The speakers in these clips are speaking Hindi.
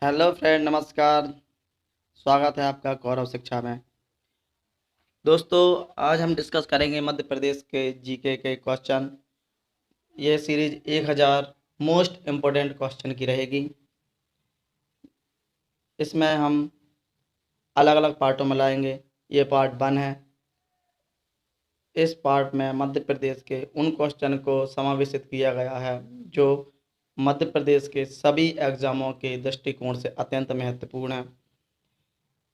हेलो फ्रेंड, नमस्कार। स्वागत है आपका गौरव शिक्षा में। दोस्तों, आज हम डिस्कस करेंगे मध्य प्रदेश के जीके के क्वेश्चन। ये सीरीज 1000 मोस्ट इम्पोर्टेंट क्वेश्चन की रहेगी। इसमें हम अलग अलग पार्टों में लाएंगे। ये पार्ट 1 है। इस पार्ट में मध्य प्रदेश के उन क्वेश्चन को समावेशित किया गया है जो मध्य प्रदेश के सभी एग्जामों के दृष्टिकोण से अत्यंत महत्वपूर्ण है।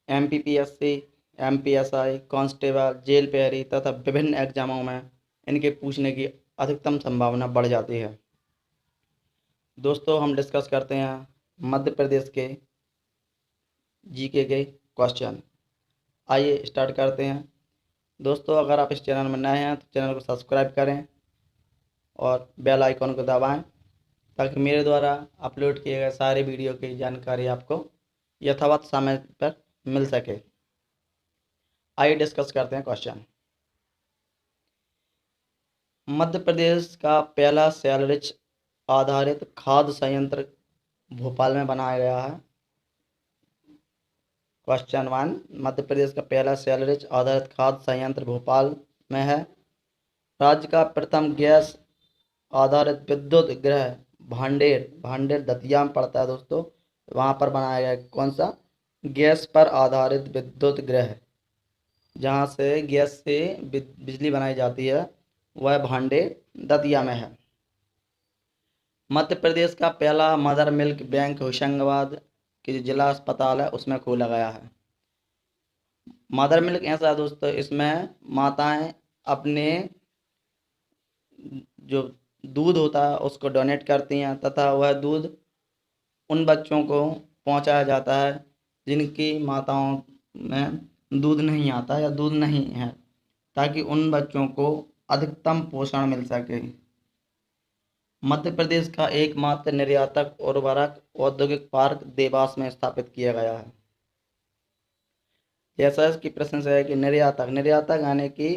एमपीपीएससी, एमपीएसआई, कांस्टेबल, जेल पेरी तथा विभिन्न एग्जामों में इनके पूछने की अधिकतम संभावना बढ़ जाती है। दोस्तों, हम डिस्कस करते हैं मध्य प्रदेश के जीके के क्वेश्चन। आइए स्टार्ट करते हैं। दोस्तों, अगर आप इस चैनल में नए हैं तो चैनल को सब्सक्राइब करें और बेल आइकन को दबाएं ताकि मेरे द्वारा अपलोड किए गए सारे वीडियो की जानकारी आपको यथावत समय पर मिल सके। आइए डिस्कस करते हैं क्वेश्चन। मध्य प्रदेश का पहला सेल आधारित खाद्य संयंत्र भोपाल में बनाया गया है। क्वेश्चन 1, मध्य प्रदेश का पहला सेल आधारित खाद्य संयंत्र भोपाल में है। राज्य का प्रथम गैस आधारित विद्युत गृह भांडेर दतिया में पड़ता है। दोस्तों, वहाँ पर बनाया गया कौन सा गैस पर आधारित विद्युत गृह, जहाँ से गैस से बिजली बनाई जाती है, वह भांडेर दतिया में है। मध्य प्रदेश का पहला मदर मिल्क बैंक होशंगाबाद के जिला अस्पताल है उसमें खोला गया है। मदर मिल्क ऐसा है दोस्तों, इसमें माताएं अपने जो दूध होता है उसको डोनेट करती हैं तथा वह दूध उन बच्चों को पहुंचाया जाता है जिनकी माताओं में दूध नहीं आता या दूध नहीं है, ताकि उन बच्चों को अधिकतम पोषण मिल सके। मध्य प्रदेश का एकमात्र निर्यातक उर्वरक औद्योगिक पार्क देवास में स्थापित किया गया है। जैसा इसकी प्रश्न से है कि निर्यातक यानी कि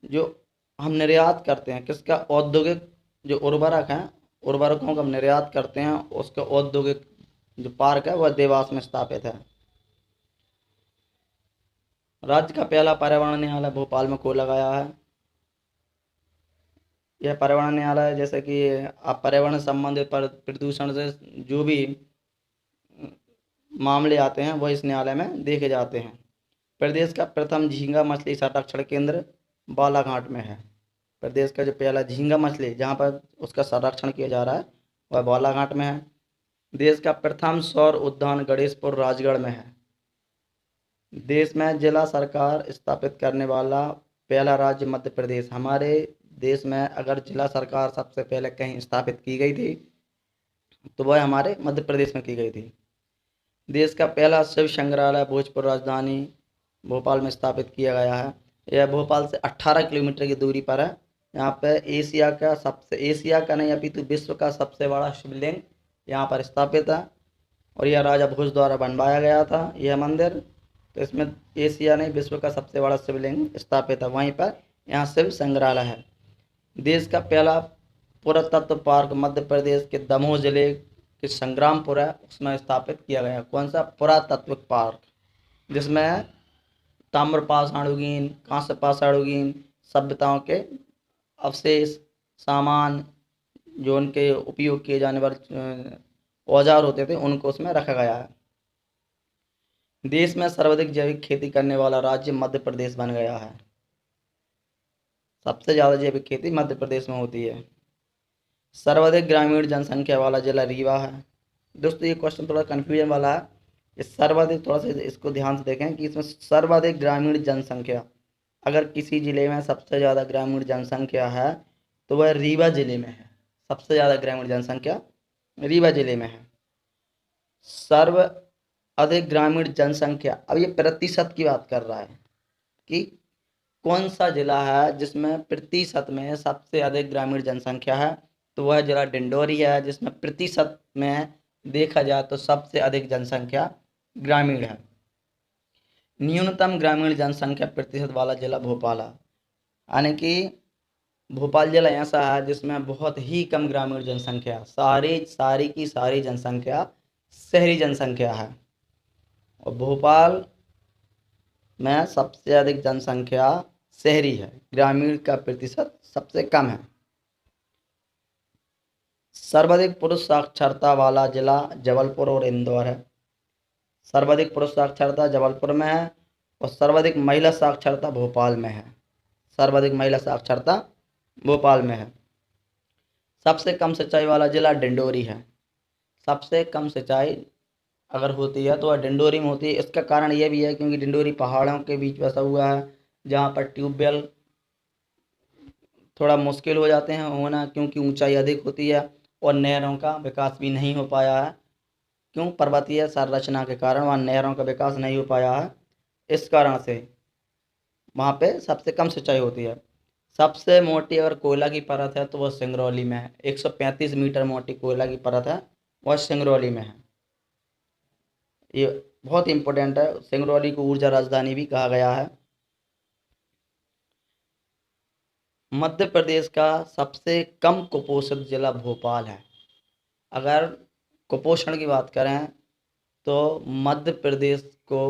जो हम निर्यात करते हैं किसका, औद्योगिक जो उर्वरक है, उर्वरकों का हम निर्यात करते हैं, उसका औद्योगिक जो पार्क है वह देवास में स्थापित है। राज्य का पहला पर्यावरण न्यायालय भोपाल में खोला गया है। यह पर्यावरण न्यायालय जैसे कि आप पर्यावरण संबंधित प्रदूषण से जो भी मामले आते हैं वह इस न्यायालय में देखे जाते हैं। प्रदेश का प्रथम झींगा मछली संरक्षण केंद्र बालाघाट में है। प्रदेश का जो पहला झींगा मछली जहाँ पर उसका संरक्षण किया जा रहा है वह बालाघाट में है। देश का प्रथम सौर उद्यान गणेशपुर राजगढ़ में है। देश में जिला सरकार स्थापित करने वाला पहला राज्य मध्य प्रदेश। हमारे देश में अगर जिला सरकार सबसे पहले कहीं स्थापित की गई थी तो वह हमारे मध्य प्रदेश में की गई थी। देश का पहला शिव संग्रहालय भोजपुर राजधानी भोपाल में स्थापित किया गया है। यह भोपाल से 18 किलोमीटर की दूरी पर है। यहाँ पे एशिया का नहीं अपितु विश्व का सबसे बड़ा शिवलिंग यहाँ पर स्थापित है और यह राजा भोज द्वारा बनवाया गया था यह मंदिर। तो इसमें एशिया नहीं विश्व का सबसे बड़ा शिवलिंग स्थापित है। वहीं पर यहाँ शिव संग्रहालय है। देश का पहला पुरातत्व पार्क मध्य प्रदेश के दमोह जिले के संग्रामपुर है उसमें स्थापित किया गया। कौन सा पुरातत्व पार्क, जिसमें ताम्रपाषाणुगीन, कांस्य पाषाणुगीन सभ्यताओं के अवशेष, सामान, जो उनके उपयोग किए जाने वाले औजार होते थे उनको उसमें रखा गया है। देश में सर्वाधिक जैविक खेती करने वाला राज्य मध्य प्रदेश बन गया है। सबसे ज़्यादा जैविक खेती मध्य प्रदेश में होती है। सर्वाधिक ग्रामीण जनसंख्या वाला जिला रीवा है। दोस्तों, ये क्वेश्चन थोड़ा कन्फ्यूजन वाला है। इस सर्वाधिक थोड़ा सा इसको ध्यान से देखें कि इसमें सर्वाधिक ग्रामीण जनसंख्या, अगर किसी जिले में सबसे ज़्यादा ग्रामीण जनसंख्या है तो वह रीवा जिले में है। सबसे ज़्यादा ग्रामीण जनसंख्या रीवा जिले में है। सर्व अधिक ग्रामीण जनसंख्या, अब ये प्रतिशत की बात कर रहा है कि कौन सा जिला है जिसमें प्रतिशत में सबसे अधिक ग्रामीण जनसंख्या है, तो वह जिला डिंडोरी है जिसमें प्रतिशत में देखा जाए तो सबसे अधिक जनसंख्या ग्रामीण है। न्यूनतम ग्रामीण जनसंख्या प्रतिशत वाला जिला भोपाल है, यानी कि भोपाल जिला ऐसा है जिसमें बहुत ही कम ग्रामीण जनसंख्या, सारी की सारी जनसंख्या शहरी जनसंख्या है, और भोपाल में सबसे अधिक जनसंख्या शहरी है, ग्रामीण का प्रतिशत सबसे कम है। सर्वाधिक पुरुष साक्षरता वाला जिला जबलपुर और इंदौर है। सर्वाधिक पुरुष साक्षरता जबलपुर में है और सर्वाधिक महिला साक्षरता भोपाल में है। सर्वाधिक महिला साक्षरता भोपाल में है। सबसे कम सिंचाई वाला जिला डिंडोरी है। सबसे कम सिंचाई अगर होती है तो वह डिंडोरी में होती है। इसका कारण यह भी है क्योंकि डिंडोरी पहाड़ों के बीच बसा हुआ है, जहाँ पर ट्यूबवेल थोड़ा मुश्किल हो जाते हैं होना, क्योंकि ऊंचाई अधिक होती है और नहरों का विकास भी नहीं हो पाया है। क्यों? पर्वतीय संरचना के कारण वहाँ नहरों का विकास नहीं हो पाया है। इस कारण से वहाँ पे सबसे कम सिंचाई होती है। सबसे मोटी अगर कोयला की परत है तो वह सिंगरौली में है। 135 मीटर मोटी कोयला की परत है, वह सिंगरौली में है। ये बहुत इंपॉर्टेंट है। सिंगरौली को ऊर्जा राजधानी भी कहा गया है। मध्य प्रदेश का सबसे कम कुपोषित जिला भोपाल है। अगर कुपोषण की बात करें तो मध्य प्रदेश को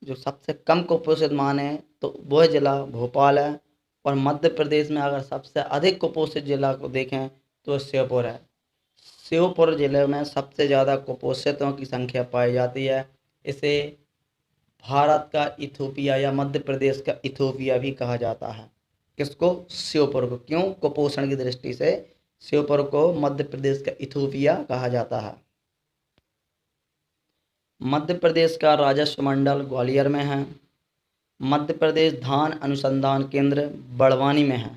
जो सबसे कम कुपोषित माने तो वह जिला भोपाल है। और मध्य प्रदेश में अगर सबसे अधिक कुपोषित जिला को देखें तो श्योपुर है। श्योपुर जिले में सबसे ज़्यादा कुपोषितों की संख्या पाई जाती है। इसे भारत का इथोपिया या मध्य प्रदेश का इथोपिया भी कहा जाता है। किसको? श्योपुर को। क्यों? कुपोषण की दृष्टि से श्योपुर को मध्य प्रदेश का इथोपिया कहा जाता है। मध्य प्रदेश का राजस्व मंडल ग्वालियर में है। मध्य प्रदेश धान अनुसंधान केंद्र बड़वानी में है।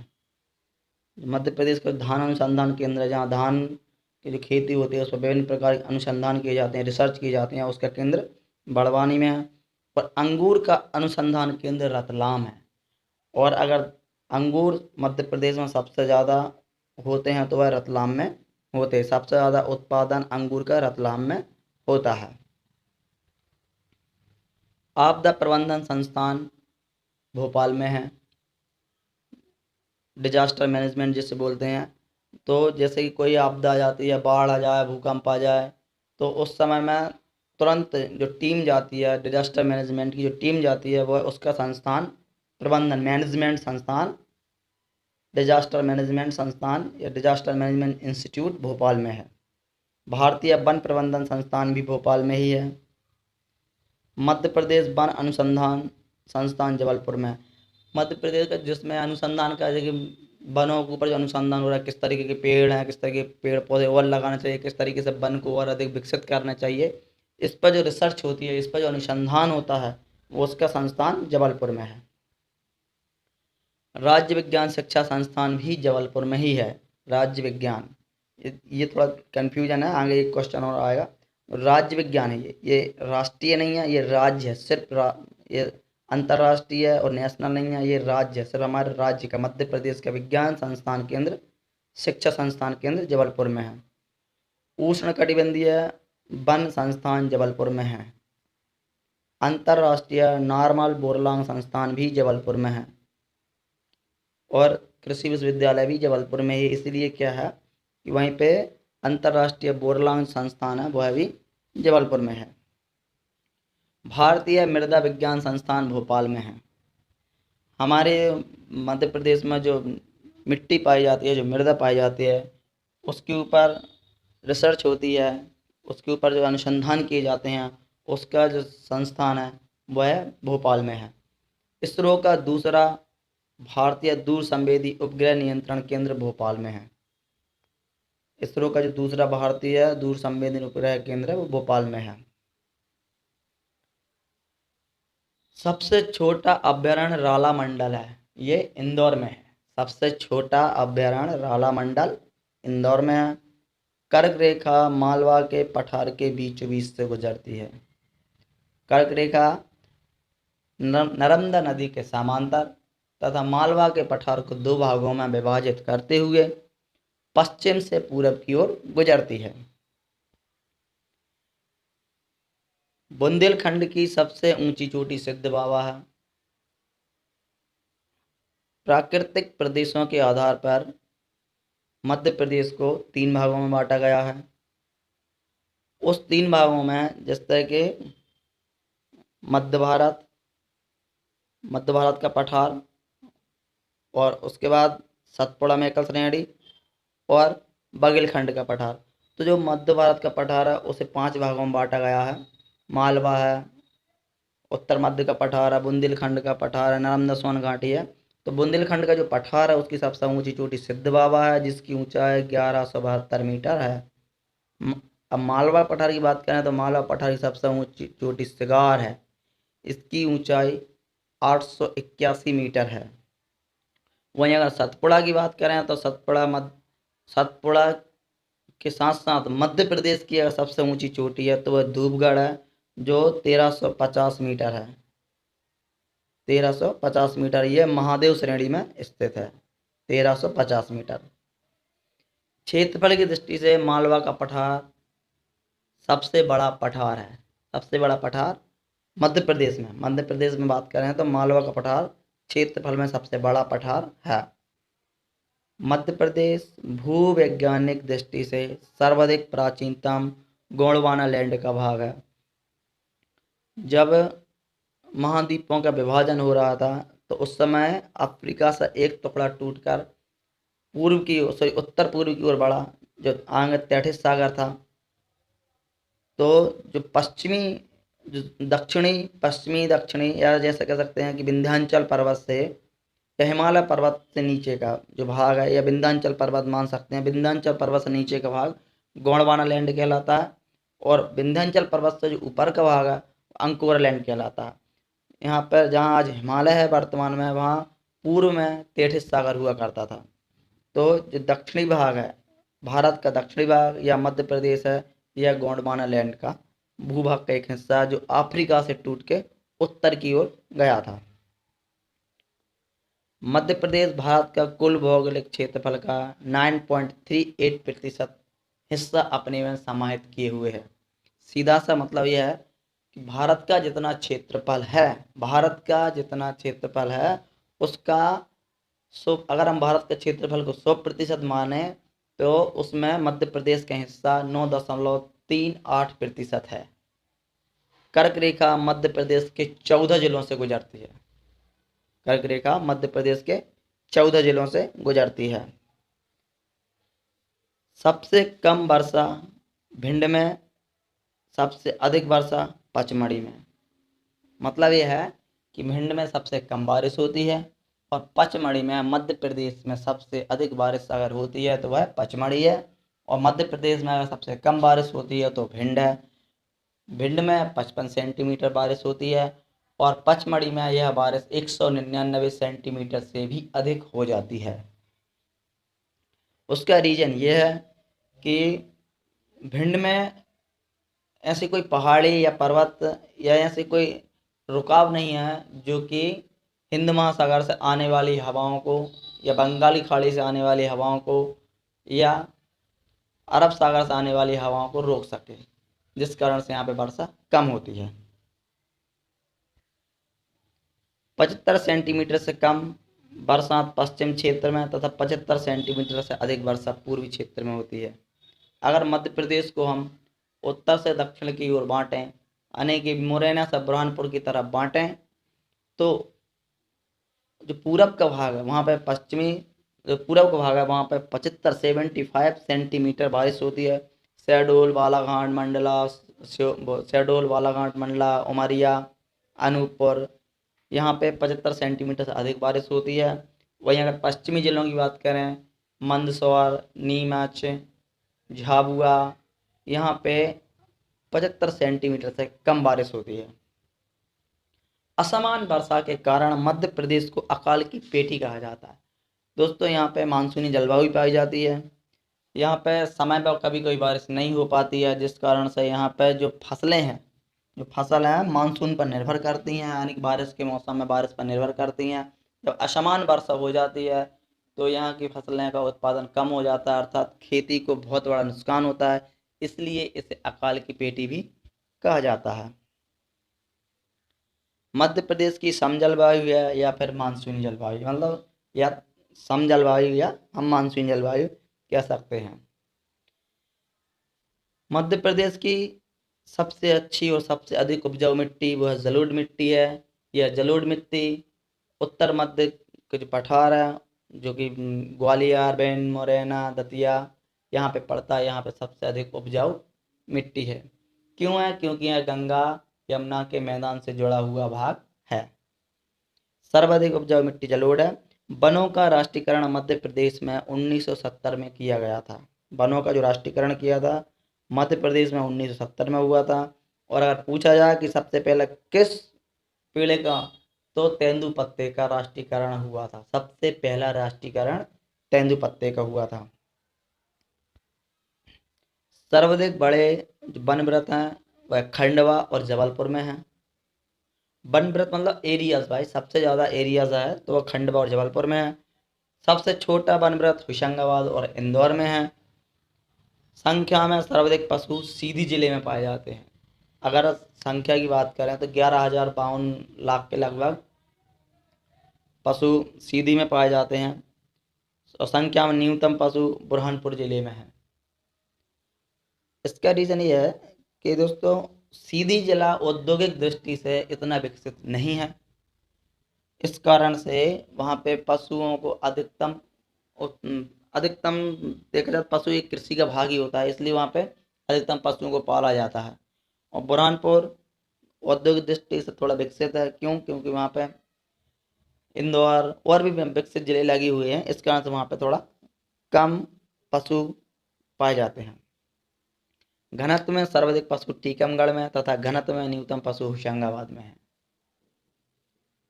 मध्य प्रदेश का धान अनुसंधान केंद्र है, जहाँ धान की जो खेती होती है उस पर विभिन्न प्रकार के अनुसंधान किए जाते हैं, रिसर्च की जाती है, उसका केंद्र बड़वानी में है। और अंगूर का अनुसंधान केंद्र रतलाम है। और अगर अंगूर मध्य प्रदेश में सबसे ज़्यादा होते हैं तो वह रतलाम में होते हैं। सबसे ज़्यादा उत्पादन अंगूर का रतलाम में होता है। आपदा प्रबंधन संस्थान भोपाल में है। डिजास्टर मैनेजमेंट जिसे बोलते हैं। तो जैसे कि कोई आपदा आ जाती है, बाढ़ आ जाए, भूकंप आ जाए, तो उस समय में तुरंत जो टीम जाती है, डिजास्टर मैनेजमेंट की जो टीम जाती है, वह उसका संस्थान प्रबंधन मैनेजमेंट संस्थान, डिजास्टर मैनेजमेंट संस्थान या डिजास्टर मैनेजमेंट इंस्टीट्यूट भोपाल में है। भारतीय वन प्रबंधन संस्थान भी भोपाल में ही है। मध्य प्रदेश वन अनुसंधान संस्थान जबलपुर में। मध्य प्रदेश का जिसमें अनुसंधान का, जैसे वनों के ऊपर जो अनुसंधान हो रहा है, किस तरीके के पेड़ हैं, किस तरीके के पेड़ पौधे और लगाने चाहिए, किस तरीके से वन को और अधिक विकसित करना चाहिए, इस पर जो रिसर्च होती है, इस पर जो अनुसंधान होता है, वो उसका संस्थान जबलपुर में है। राज्य विज्ञान शिक्षा संस्थान भी जबलपुर में ही है। राज्य विज्ञान, ये थोड़ा कन्फ्यूजन है, आगे एक क्वेश्चन और आएगा। राज्य विज्ञान है ये राष्ट्रीय नहीं है, ये राज्य है। सिर्फ ये अंतर्राष्ट्रीय और नेशनल नहीं है, ये राज्य है। सिर्फ हमारे राज्य का, मध्य प्रदेश का विज्ञान संस्थान केंद्र, शिक्षा संस्थान केंद्र जबलपुर में है। उष्णकटिबंधीय वन संस्थान जबलपुर में है। अंतर्राष्ट्रीय नॉर्मल बोरलांग संस्थान भी जबलपुर में है। और कृषि विश्वविद्यालय भी जबलपुर में ही, इसलिए क्या है कि वहीं पे अंतर्राष्ट्रीय बोरलांग संस्थान है, वह भी जबलपुर में है। भारतीय मृदा विज्ञान संस्थान भोपाल में है। हमारे मध्य प्रदेश में जो मिट्टी पाई जाती है, जो मृदा पाई जाती है, उसके ऊपर रिसर्च होती है, उसके ऊपर जो अनुसंधान किए जाते हैं, उसका जो संस्थान है वह भोपाल में है। इसरो का दूसरा भारतीय दूर संवेदी उपग्रह नियंत्रण केंद्र भोपाल में है। इसरो का जो दूसरा भारतीय दूर संवेदी उपग्रह केंद्र है वो भोपाल में है। सबसे छोटा अभ्यारण्य राला मंडल है, ये इंदौर में है। सबसे छोटा अभ्यारण्य राला मंडल इंदौर में है। कर्क रेखा मालवा के पठार के बीचों बीच से गुजरती है। कर्क रेखा नर्मदा नदी के समांतर तथा मालवा के पठार को दो भागों में विभाजित करते हुए पश्चिम से पूरब की ओर गुजरती है। बुंदेलखंड की सबसे ऊंची चोटी सिद्ध बाबा है। प्राकृतिक प्रदेशों के आधार पर मध्य प्रदेश को तीन भागों में बांटा गया है। उस 3 भागों में जैसे कि मध्य भारत, मध्य भारत का पठार, और उसके बाद सतपुड़ा मेकल श्रेणी और बघेलखंड का पठार। तो जो मध्य भारत का पठार है उसे 5 भागों में बांटा गया है। मालवा है, उत्तर मध्य का पठार है, बुंदेलखंड का पठार है, नर्मदा सोन घाटी है। तो बुंदेलखंड का जो पठार है उसकी सबसे ऊंची चोटी सिद्ध बाबा है, जिसकी ऊंचाई 1172 मीटर है। अब मालवा पठार की बात करें तो मालवा पठार की सबसे ऊंची चोटी सिगार है, इसकी ऊंचाई 881 मीटर है। वहीं अगर सतपुड़ा की बात करें तो सतपुड़ा के साथ साथ मध्य प्रदेश की अगर सबसे ऊंची चोटी है तो वह धूपगढ़ है, जो 1350 मीटर है। 1350 मीटर, ये महादेव श्रेणी में स्थित है। 1350 मीटर। क्षेत्रफल की दृष्टि से मालवा का पठार सबसे बड़ा पठार है। सबसे बड़ा पठार मध्य प्रदेश में बात करें तो मालवा का पठार क्षेत्रफल में सबसे बड़ा पठार है। मध्य प्रदेश भूवैज्ञानिक दृष्टि से सर्वाधिक प्राचीनतम गोंडवाना लैंड का भाग है। जब महाद्वीपों का विभाजन हो रहा था तो उस समय अफ्रीका से एक टुकड़ा टूटकर पूर्व की उत्तर पूर्व की ओर बढ़ा, जो आगे तैथिस सागर था। तो जो दक्षिणी या जैसे कह सकते हैं कि विंध्याचल पर्वत से या हिमालय पर्वत से नीचे का जो भाग है, या विंध्याचल पर्वत मान सकते हैं, विंध्याचल पर्वत से नीचे का भाग गोंडवाना लैंड कहलाता है, और विंध्याचल पर्वत से जो ऊपर का भाग है अंकोर लैंड कहलाता है। यहाँ पर जहाँ आज हिमालय है वर्तमान में, वहाँ पूर्व में तैथिस सागर हुआ करता था। तो जो दक्षिणी भाग है, भारत का दक्षिणी भाग या मध्य प्रदेश है, यह गोंडवाना लैंड का भूभाग का एक हिस्सा है, जो अफ्रीका से टूट के उत्तर की ओर गया था। मध्य प्रदेश भारत का कुल भौगोलिक क्षेत्रफल का 9.38% हिस्सा अपने में समाहित किए हुए है। सीधा सा मतलब यह है कि भारत का जितना क्षेत्रफल है उसका अगर हम भारत के क्षेत्रफल को 100% माने तो उसमें मध्य प्रदेश का हिस्सा 9.38% है। कर्क रेखा मध्य प्रदेश के 14 जिलों से गुजरती है। कर्क रेखा मध्य प्रदेश के 14 जिलों से गुजरती है। सबसे कम वर्षा भिंड में, सबसे अधिक वर्षा पचमढ़ी में। मतलब यह है कि भिंड में सबसे कम बारिश होती है और पचमढ़ी में, मध्य प्रदेश में सबसे अधिक बारिश अगर होती है तो वह पचमढ़ी है, और मध्य प्रदेश में अगर सबसे कम बारिश होती है तो भिंड है। भिंड में 55 सेंटीमीटर बारिश होती है और पचमढ़ी में यह बारिश 199 सेंटीमीटर से भी अधिक हो जाती है। उसका रीजन ये है कि भिंड में ऐसी कोई पहाड़ी या पर्वत या ऐसी कोई रुकाव नहीं है जो कि हिंद महासागर से आने वाली हवाओं को या बंगाली खाड़ी से आने वाली हवाओं को या अरब सागर से आने वाली हवाओं को रोक सके, जिस कारण से यहाँ पे वर्षा कम होती है। 75 सेंटीमीटर से कम बरसात पश्चिम क्षेत्र में तथा 75 सेंटीमीटर से अधिक वर्षा पूर्वी क्षेत्र में होती है। अगर मध्य प्रदेश को हम उत्तर से दक्षिण की ओर बांटें, यानी कि मुरैना से बुरहानपुर की तरफ बांटें, तो जो पूरब का भाग है वहाँ पे जो पूरब का भाग है वहाँ पे 75 सेंटीमीटर बारिश होती है। शहडोल, बालाघाट, मंडला, उमरिया, अनूपपुर, यहाँ पे 75 सेंटीमीटर से अधिक बारिश होती है। वहीं अगर पश्चिमी जिलों की बात करें, मंदसौर, नीमच, झाबुआ, यहाँ पे 75 सेंटीमीटर से कम बारिश होती है। असमान वर्षा के कारण मध्य प्रदेश को अकाल की पेटी कहा जाता है। दोस्तों, यहाँ पे मानसूनी जलवायु पाई जाती है। यहाँ पे समय पर कभी कोई बारिश नहीं हो पाती है, जिस कारण से यहाँ पे जो फसल हैं मानसून पर निर्भर करती हैं, यानी कि बारिश के मौसम में बारिश पर निर्भर करती हैं। जब असमान वर्षा हो जाती है तो यहाँ की फसलें का उत्पादन कम हो जाता है, अर्थात खेती को बहुत बड़ा नुकसान होता है। इसलिए इसे अकाल की पेटी भी कहा जाता है। मध्य प्रदेश की सम जलवायु है या फिर मानसूनी जलवायु, मतलब या सम जलवायु या हम मानसूनी जलवायु कह सकते हैं। मध्य प्रदेश की सबसे अच्छी और सबसे अधिक उपजाऊ मिट्टी वह जलोढ़ मिट्टी है। यह जलोढ़ मिट्टी उत्तर मध्य के जो पठार है, जो कि ग्वालियर, भिंड, मुरैना, दतिया, यहाँ पे पड़ता है, यहाँ पे सबसे अधिक उपजाऊ मिट्टी है। क्यों है? क्योंकि यह गंगा यमुना के मैदान से जुड़ा हुआ भाग है। सर्वाधिक उपजाऊ मिट्टी जलोढ़ है। वनों का राष्ट्रीयकरण मध्य प्रदेश में 1970 में किया गया था। वनों का जो राष्ट्रीयकरण किया था मध्य प्रदेश में 1970 में हुआ था। और अगर पूछा जाए कि सबसे पहले किस पेड़ का, तो तेंदुपत्ते का राष्ट्रीयकरण हुआ था। सबसे पहला राष्ट्रीयकरण तेंदुपत्ते का हुआ था। सर्वाधिक बड़े जो वन वृत्त हैं वह खंडवा और जबलपुर में है। वन वृत्त मतलब एरियाज भाई, सबसे ज़्यादा एरियाज है तो वह खंडवा और जबलपुर में है। सबसे छोटा वन वृत्त होशंगाबाद और इंदौर में है। संख्या में सर्वाधिक पशु सीधी जिले में पाए जाते हैं। अगर संख्या की बात करें तो 11,052 लाख के लगभग पशु सीधी में पाए जाते हैं। और संख्या में न्यूनतम पशु बुरहानपुर जिले में है। इसका रीज़न ये है कि दोस्तों सीधी जिला औद्योगिक दृष्टि से इतना विकसित नहीं है। इस कारण से वहाँ पे पशुओं को अधिकतम देखा जाए, पशु एक कृषि का भाग ही होता है, इसलिए वहाँ पे अधिकतम पशुओं को पाला जाता है। और बुरहानपुर औद्योगिक दृष्टि से थोड़ा विकसित है। क्यों? क्योंकि वहाँ पे इंदौर और भी विकसित जिले लगे हुए हैं, इस कारण से वहाँ पे थोड़ा कम पशु पाए जाते हैं। घनत्व में सर्वाधिक पशु टीकमगढ़ में तथा घनत्व में न्यूनतम पशु होशंगाबाद में है।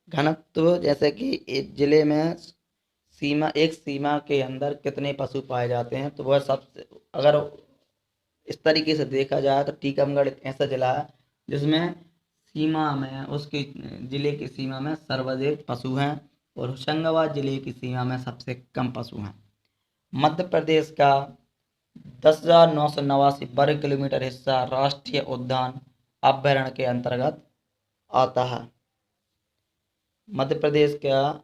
घनत्व जैसे कि एक जिले में एक सीमा के अंदर कितने पशु पाए जाते हैं, तो वह सबसे, अगर इस तरीके से देखा जाए तो टीकमगढ़ एक ऐसा जिला है जिसमें सीमा में, उसकी जिले की सीमा में सर्वाधिक पशु हैं और होशंगाबाद जिले की सीमा में सबसे कम पशु हैं। मध्य प्रदेश का 10,989 वर्ग किलोमीटर हिस्सा राष्ट्रीय उद्यान अभ्यारण्य के अंतर्गत आता है। मध्य प्रदेश का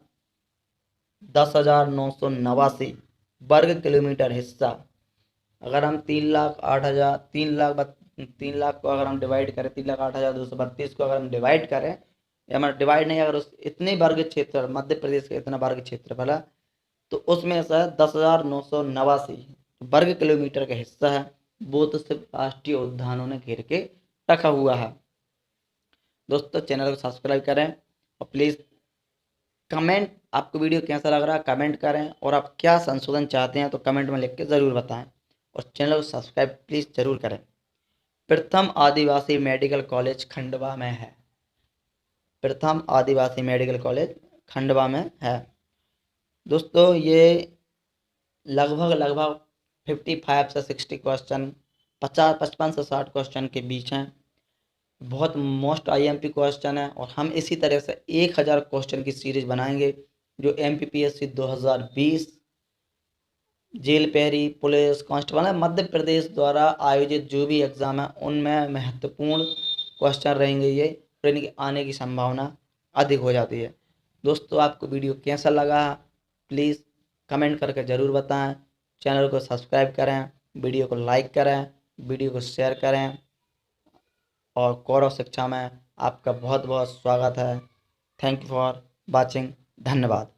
10,989 वर्ग किलोमीटर हिस्सा, अगर हम 3,08,000 को अगर हम डिवाइड करें, 3,08,232 को अगर हम डिवाइड करें, या मतलब डिवाइड नहीं, अगर उस इतने वर्ग क्षेत्र मध्य प्रदेश का इतना वर्ग क्षेत्रफल है, तो उसमें से 10,989 वर्ग किलोमीटर का हिस्सा है वो तो सिर्फ राष्ट्रीय उद्यानों ने घेर के रखा हुआ है। दोस्तों चैनल को सब्सक्राइब करें और प्लीज़ कमेंट, आपको वीडियो कैसा लग रहा है कमेंट करें, और आप क्या संशोधन चाहते हैं तो कमेंट में लिख के ज़रूर बताएं, और चैनल को सब्सक्राइब प्लीज़ ज़रूर करें। प्रथम आदिवासी मेडिकल कॉलेज खंडवा में है। प्रथम आदिवासी मेडिकल कॉलेज खंडवा में है। दोस्तों ये लगभग 55 से 60 क्वेश्चन, 55 से 60 क्वेश्चन के बीच हैं। बहुत मोस्ट IMP क्वेश्चन है, और हम इसी तरह से 1000 क्वेश्चन की सीरीज बनाएंगे जो MPPSC 2020 जेल पेरी पुलिस कांस्टेबल है, मध्य प्रदेश द्वारा आयोजित जो भी एग्ज़ाम है उनमें महत्वपूर्ण क्वेश्चन रहेंगे ये, और इनके आने की संभावना अधिक हो जाती है। दोस्तों आपको वीडियो कैसा लगा प्लीज़ कमेंट करके ज़रूर बताएं। चैनल को सब्सक्राइब करें, वीडियो को लाइक करें, वीडियो को शेयर करें, और कौरव शिक्षा में आपका बहुत बहुत स्वागत है। Thank you for watching. धन्यवाद।